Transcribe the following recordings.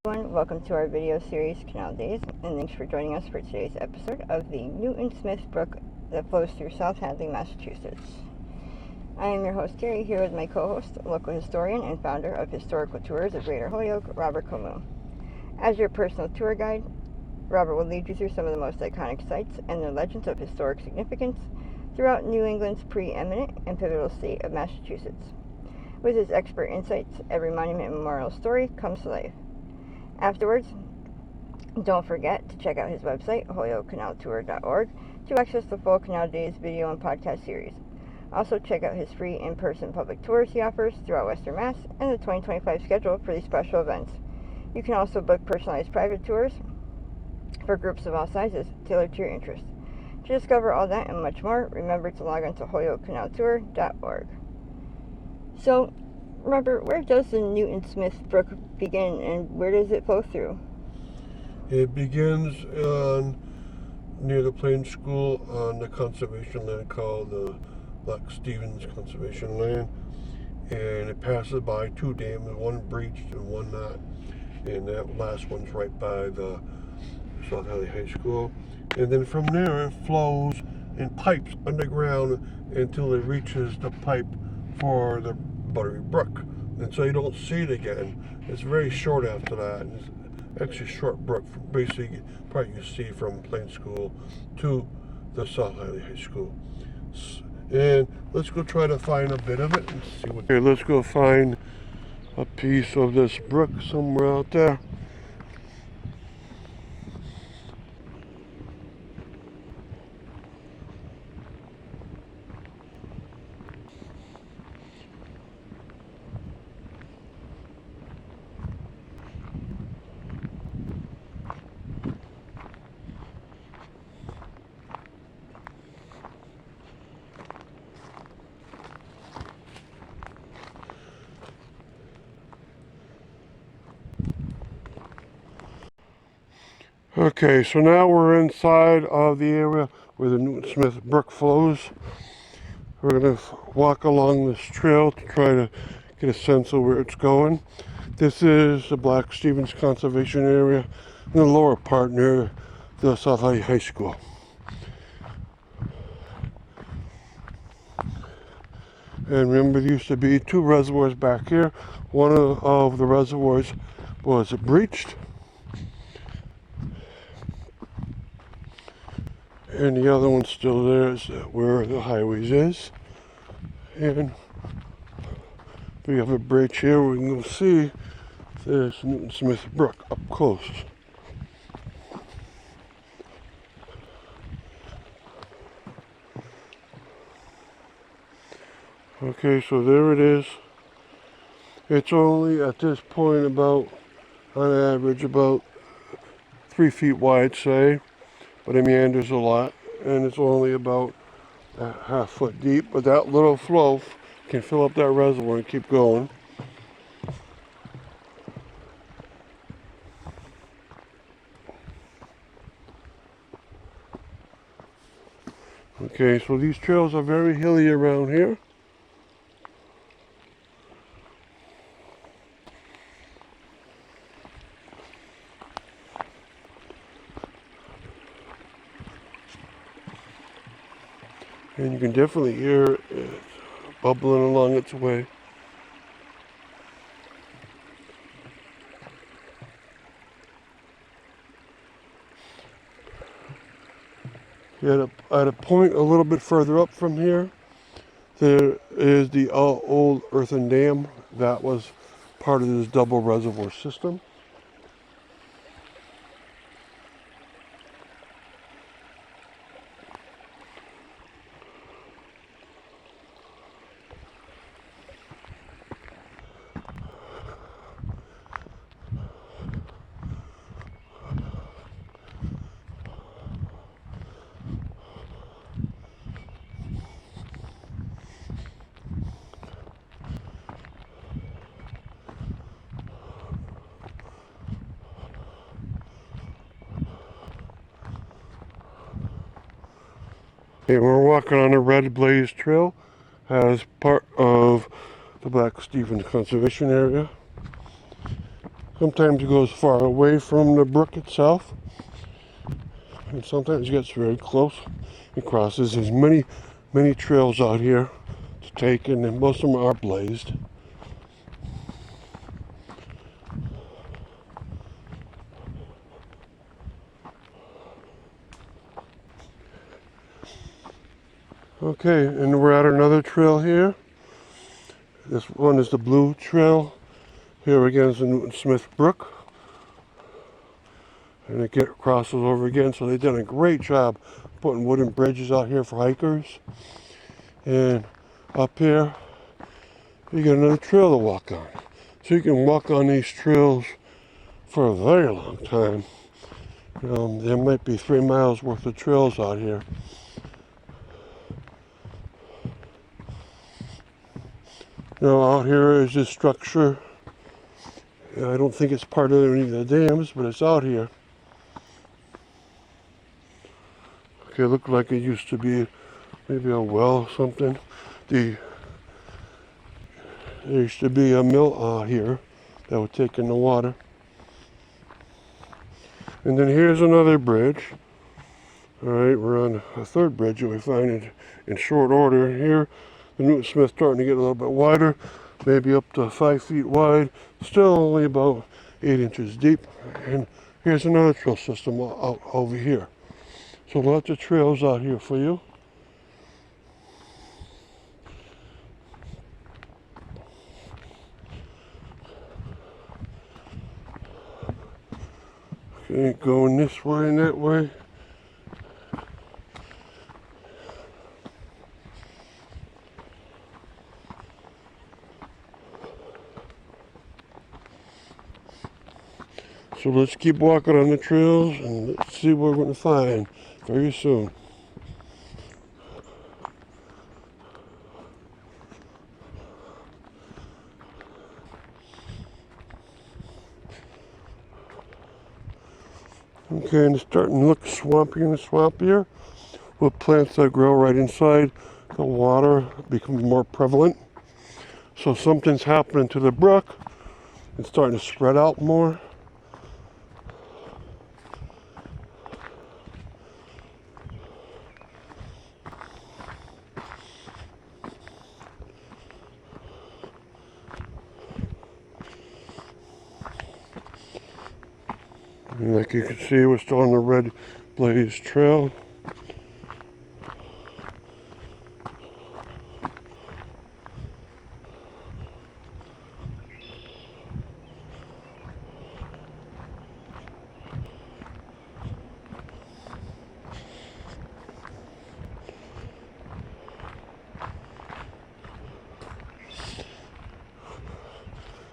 Everyone, welcome to our video series Canal Days, and thanks for joining us for today's episode of the Newton-Smith Brook that flows through South Hadley, Massachusetts. I am your host Terry, here with my co-host, local historian and founder of Historical Tours of Greater Holyoke, Robert Comu. As your personal tour guide, Robert will lead you through some of the most iconic sites and their legends of historic significance throughout New England's preeminent and pivotal state of Massachusetts. With his expert insights, every monument and memorial story comes to life. Afterwards, don't forget to check out his website, holyokecanaltour.org, to access the full Canal Days video and podcast series. Also, check out his free in-person public tours he offers throughout Western Mass and the 2025 schedule for these special events. You can also book personalized private tours for groups of all sizes, tailored to your interests. To discover all that and much more, remember to log on to holyokecanaltour.org. So, Robert, where does the Newton-Smith Brook begin and where does it flow through? It begins near the Plain School on the conservation land called the Black Stevens Conservation Land, and it passes by two dams, one breached and one not, and that last one's right by the South Hadley High School. And then from there it flows in pipes underground until it reaches the pipe for the Buttery Brook, and so you don't see it again. It's very short after that. It's actually a short brook, basically probably you see from Plain School to the South Hadley High School. And let's go try to find a bit of it and see what. Okay, let's go find a piece of this brook somewhere out there. Okay, so now we're inside of the area where the Newton-Smith Brook flows. We're going to walk along this trail to try to get a sense of where it's going. This is the Black Stevens Conservation Area in the lower part near the South Hadley High School. And remember, there used to be two reservoirs back here. One of the reservoirs was breached, and the other one's still there, is where the highways is. And we have a bridge here where we can go see this Newton-Smith Brook up close. Okay, so there it is. It's only at this point about, on average, about 3 feet wide, say. But it meanders a lot, and it's only about a half foot deep. But that little flow can fill up that reservoir and keep going. Okay, so these trails are very hilly around here. And you can definitely hear it bubbling along its way. At a point a little bit further up from here, there is the old earthen dam that was part of this double reservoir system. Okay, we're walking on a red blaze trail as part of the Black Stevens Conservation Area. Sometimes it goes far away from the brook itself, and sometimes it gets very close. It crosses. There's many trails out here to take, and then most of them are blazed. Okay, and we're at another trail here. This one is the Blue Trail. Here again is the Newton Smith Brook. And it crosses over again, so they've done a great job putting wooden bridges out here for hikers. And up here, you get another trail to walk on. So you can walk on these trails for a very long time. There might be 3 miles worth of trails out here. Out here is this structure. I don't think it's part of any of the dams, but it's out here. Okay, it looked like it used to be maybe a well or something. There used to be a mill out here that would take in the water. And then here's another bridge. All right, we're on a third bridge that we find in short order here. The Newton Smith starting to get a little bit wider, maybe up to 5 feet wide, still only about 8 inches deep. And here's another trail system out over here. So lots of trails out here for you. Okay, going this way and that way. So let's keep walking on the trails and let's see what we're going to find very soon. Okay, and it's starting to look swampier and swampier with plants that grow right inside the water become more prevalent. So something's happening to the brook. It's starting to spread out more. And like you can see, we're still on the Red Blaze Trail.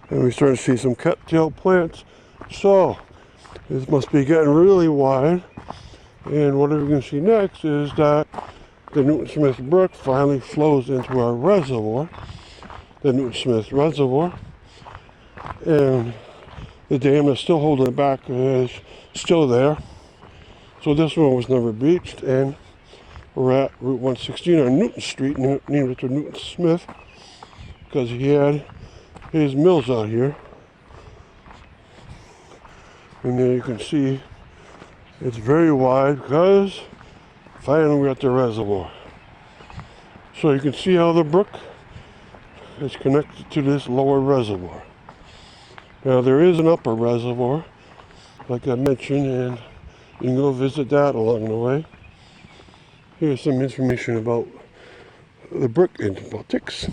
And we start to see some cattail plants. So this must be getting really wide. And what we're going to see next is that the Newton Smith Brook finally flows into our reservoir, the Newton Smith Reservoir. And the dam that's still holding it back is still there. So this one was never breached. And we're at Route 116 on Newton Street, named after Newton Smith, because he had his mills out here. And there you can see it's very wide because finally we're at the reservoir. So you can see how the brook is connected to this lower reservoir. Now there is an upper reservoir, like I mentioned, and you can go visit that along the way. Here's some information about the brook and about ticks.